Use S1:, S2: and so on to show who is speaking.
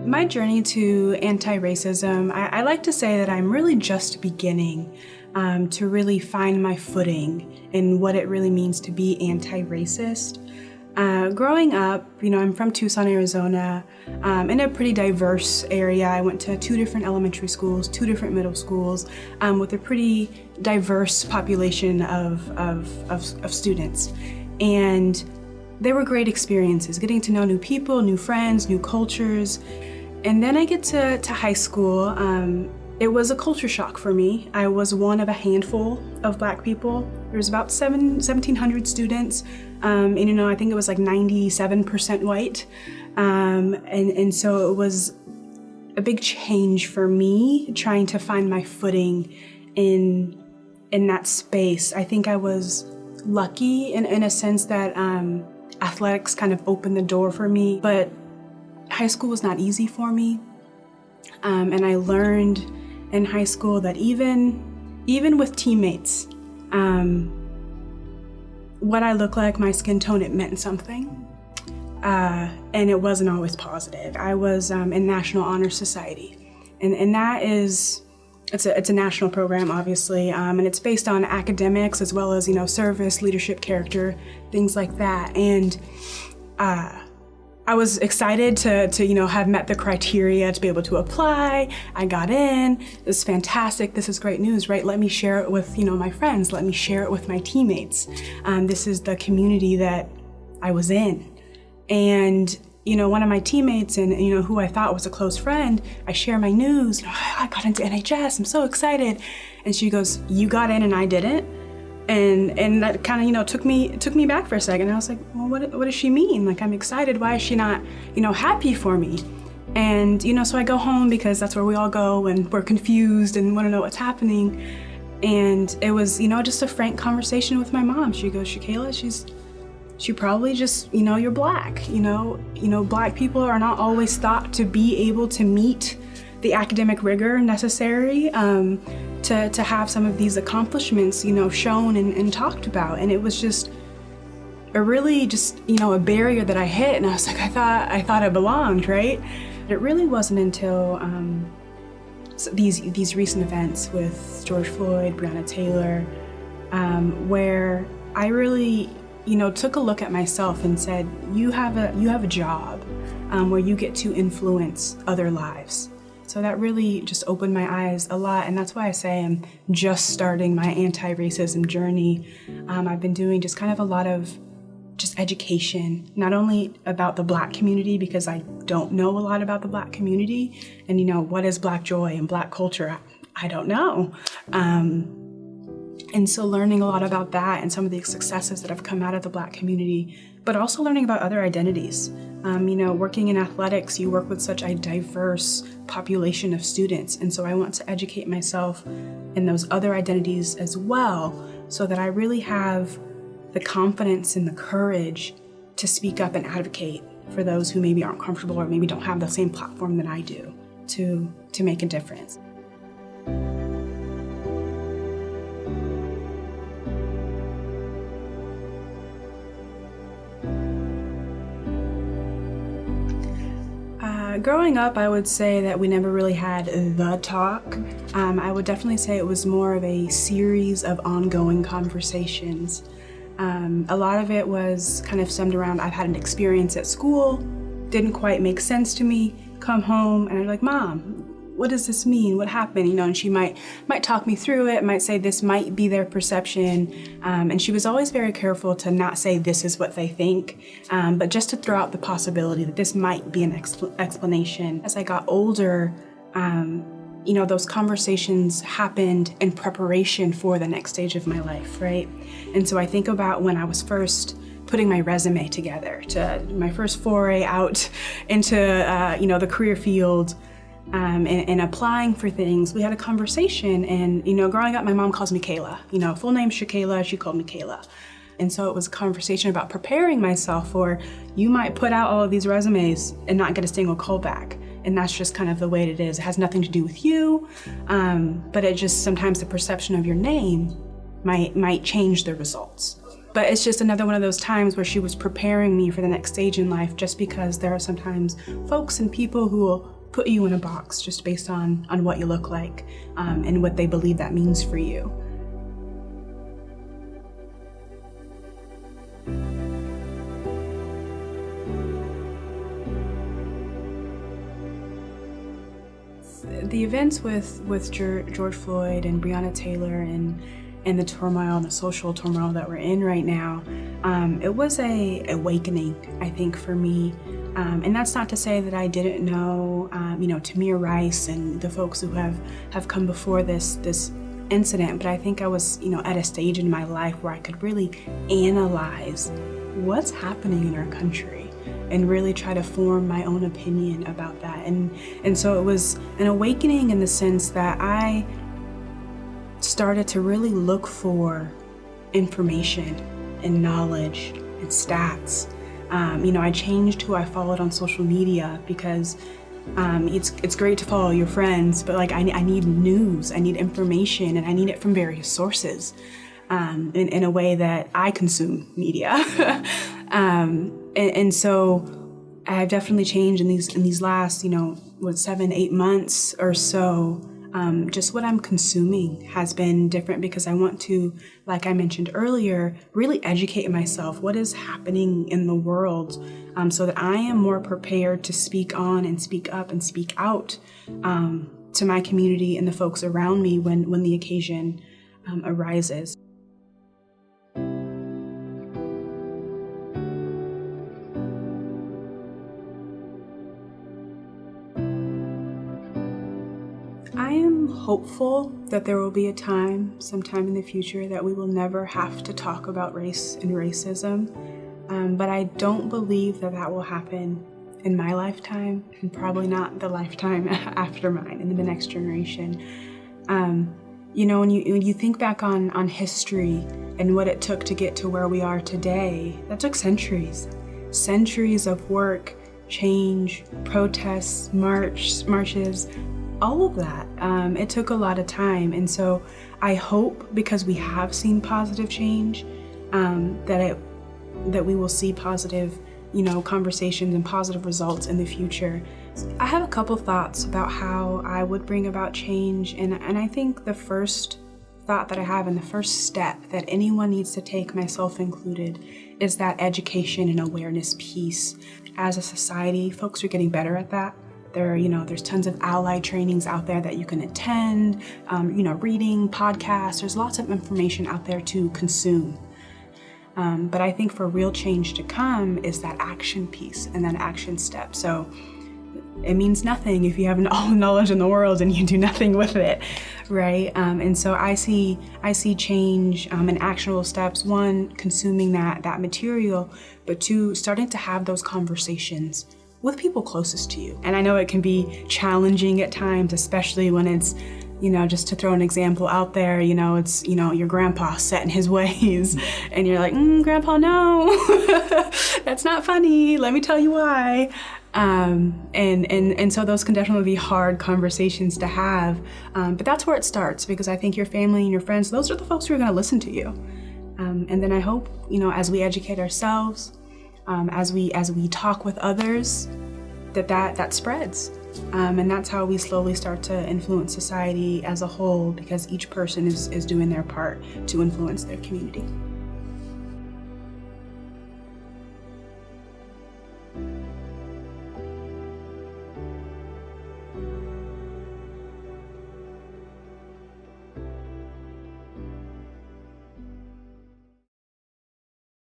S1: My journey to anti-racism, I like to say that I'm really just beginning to really find my footing in what it really means to be anti-racist. Growing up, I'm from Tucson, Arizona, in a pretty diverse area. I went to 2 different elementary schools, 2 different middle schools, with a pretty diverse population of students. And they were great experiences, getting to know new people, new friends, new cultures. And then I get to high school. It was a culture shock for me. I was one of a handful of Black people. There was about 1,700 students, and I think it was like 97% white. And so it was a big change for me trying to find my footing in that space. I think I was lucky in a sense that athletics kind of opened the door for me, but high school was not easy for me. And I learned in high school that even with teammates, what I look like, my skin tone, it meant something. And it wasn't always positive. I was in National Honor Society. And that is, it's a national program, obviously, and it's based on academics as well as, service, leadership, character, things like that. And I was excited to have met the criteria to be able to apply. I got in. It was fantastic. This is great news, right? Let me share it with, my friends. Let me share it with my teammates. This is the community that I was in. And, one of my teammates and, who I thought was a close friend, I share my news. I got into NHS. I'm so excited. And she goes, "You got in and I didn't?" And that kind of, took me back for a second. I was like, well, what does she mean? Like, I'm excited. Why is she not, happy for me? And, so I go home because that's where we all go when we're confused and want to know what's happening. And it was, just a frank conversation with my mom. She goes, "Shakayla, she probably just, you're Black. Black people are not always thought to be able to meet the academic rigor necessary to have some of these accomplishments, shown and talked about." And it was just a really just, a barrier that I hit. And I was like, I thought I belonged, right? It really wasn't until these recent events with George Floyd, Breonna Taylor, where I really, took a look at myself and said, you have a job where you get to influence other lives. So that really just opened my eyes a lot, and that's why I say I'm just starting my anti-racism journey. I've been doing just kind of a lot of just education, not only about the Black community, because I don't know a lot about the Black community, and what is Black joy and Black culture, I don't know. And so learning a lot about that and some of the successes that have come out of the Black community, but also learning about other identities. Working in athletics, you work with such a diverse population of students. And so I want to educate myself in those other identities as well, so that I really have the confidence and the courage to speak up and advocate for those who maybe aren't comfortable or maybe don't have the same platform that I do to make a difference. Growing up, I would say that we never really had the talk. I would definitely say it was more of a series of ongoing conversations. A lot of it was kind of stemmed around, I've had an experience at school, didn't quite make sense to me, come home, and I'm like, "Mom, what does this mean? What happened?" And she might talk me through it, might say this might be their perception. And she was always very careful to not say this is what they think, but just to throw out the possibility that this might be an explanation. As I got older, those conversations happened in preparation for the next stage of my life, right? And so I think about when I was first putting my resume together, to my first foray out into, the career field, and applying for things. We had a conversation, and growing up, my mom calls me Kayla. Full name Shakayla, she called me Kayla. And so it was a conversation about preparing myself for, you might put out all of these resumes and not get a single callback. And that's just kind of the way it is. It has nothing to do with you, but it just, sometimes the perception of your name might change the results. But it's just another one of those times where she was preparing me for the next stage in life, just because there are sometimes folks and people who will put you in a box just based on what you look like and what they believe that means for you. The events with George Floyd and Breonna Taylor and the turmoil and the social turmoil that we're in right now, it was a awakening, I think, for me. And that's not to say that I didn't know, Tamir Rice and the folks who have come before this incident, but I think I was, at a stage in my life where I could really analyze what's happening in our country and really try to form my own opinion about that. And so it was an awakening in the sense that I started to really look for information and knowledge and stats. I changed who I followed on social media because it's great to follow your friends, but I need news, I need information, and I need it from various sources in a way that I consume media. And so I've definitely changed in these last 7-8 months or so. Just what I'm consuming has been different because I want to, like I mentioned earlier, really educate myself what is happening in the world so that I am more prepared to speak on and speak up and speak out to my community and the folks around me when the occasion arises. I am hopeful that there will be a time, sometime in the future, that we will never have to talk about race and racism. But I don't believe that will happen in my lifetime, and probably not the lifetime after mine, and in the next generation. When you think back on history and what it took to get to where we are today, that took centuries of work, change, protests, marches, all of that. It took a lot of time. And so I hope, because we have seen positive change, that we will see positive, conversations and positive results in the future. I have a couple thoughts about how I would bring about change. And I think the first thought that I have, and the first step that anyone needs to take, myself included, is that education and awareness piece. As a society, folks are getting better at that. There's tons of ally trainings out there that you can attend, reading, podcasts, there's lots of information out there to consume. But I think for real change to come is that action piece and that action step. So it means nothing if you have all the knowledge in the world and you do nothing with it, right? And so I see change in actionable steps. One, consuming that material, but two, starting to have those conversations with people closest to you. And I know it can be challenging at times, especially when it's, just to throw an example out there, it's, your grandpa set in his ways and you're like, Grandpa, no, that's not funny. Let me tell you why. And so those can definitely be hard conversations to have. But that's where it starts, because I think your family and your friends, those are the folks who are going to listen to you. And then I hope, as we educate ourselves, as we talk with others, that spreads. And that's how we slowly start to influence society as a whole, because each person is doing their part to influence their community.